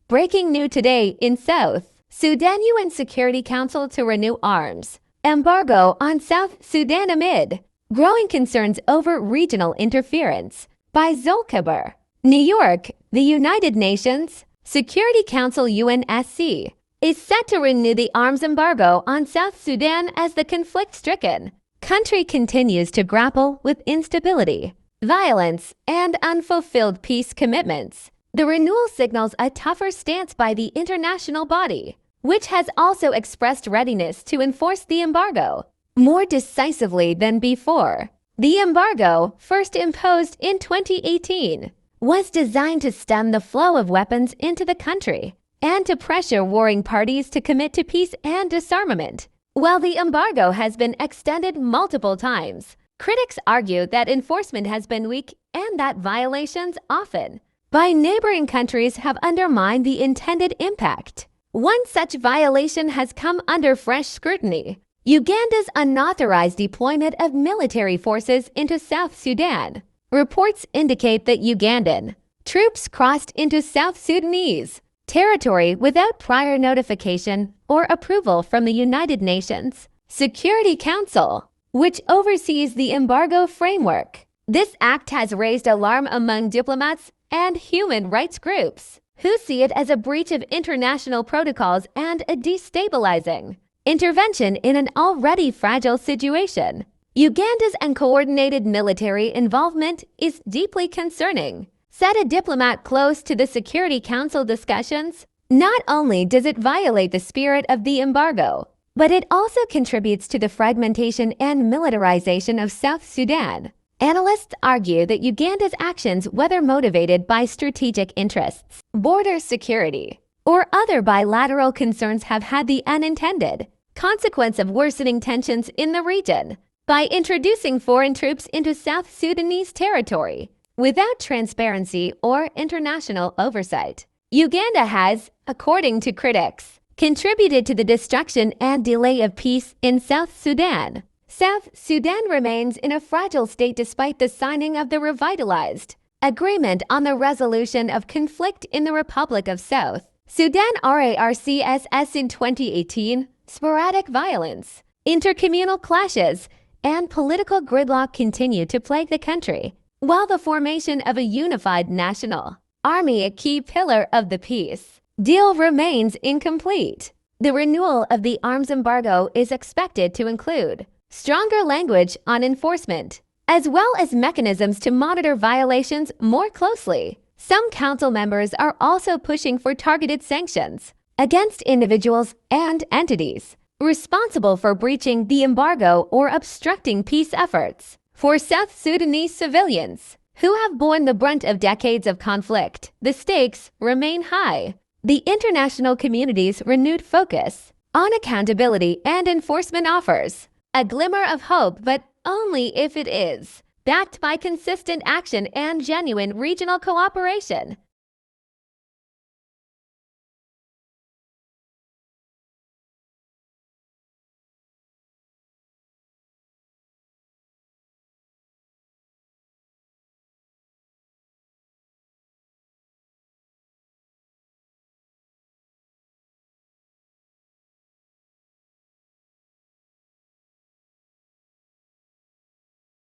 Breaking news today in South Sudan UN Security Council to renew arms embargo on South Sudan amid growing concerns over regional interference. By Zolkaber. New York, the United Nations Security Council UNSC is set to renew the arms embargo on South Sudan as the conflict-stricken country continues to grapple with instability, violence, and unfulfilled peace commitments. The renewal signals a tougher stance by the international body, which has also expressed readiness to enforce the embargo more decisively than before. The embargo, first imposed in 2018, was designed to stem the flow of weapons into the country and to pressure warring parties to commit to peace and disarmament. While the embargo has been extended multiple times, critics argue that enforcement has been weak and that violations often by neighboring countries have undermined the intended impact. One such violation has come under fresh scrutiny: Uganda's unauthorized deployment of military forces into South Sudan. Reports indicate that Ugandan troops crossed into South Sudanese territory without prior notification or approval from the United Nations Security Council, which oversees the embargo framework. This act has raised alarm among diplomats and human rights groups, who see it as a breach of international protocols and a destabilizing intervention in an already fragile situation. Uganda's uncoordinated military involvement is deeply concerning, said a diplomat close to the Security Council discussions. Not only does it violate the spirit of the embargo, but it also contributes to the fragmentation and militarization of South Sudan. Analysts argue that Uganda's actions, whether motivated by strategic interests, border security, or other bilateral concerns, have had the unintended consequence of worsening tensions in the region by introducing foreign troops into South Sudanese territory without transparency or international oversight. Uganda has, according to critics, contributed to the destruction and delay of peace in South Sudan. South Sudan remains in a fragile state despite the signing of the revitalized Agreement on the Resolution of Conflict in the Republic of South Sudan (RARCSS) in 2018. Sporadic violence, intercommunal clashes, and political gridlock continue to plague the country, while the formation of a unified national army, a key pillar of the peace deal, remains incomplete. The renewal of the arms embargo is expected to include stronger language on enforcement, as well as mechanisms to monitor violations more closely. Some council members are also pushing for targeted sanctions against individuals and entities responsible for breaching the embargo or obstructing peace efforts. For South Sudanese civilians, who have borne the brunt of decades of conflict, the stakes remain high. The international community's renewed focus on accountability and enforcement offers a glimmer of hope, but only if it is backed by consistent action and genuine regional cooperation.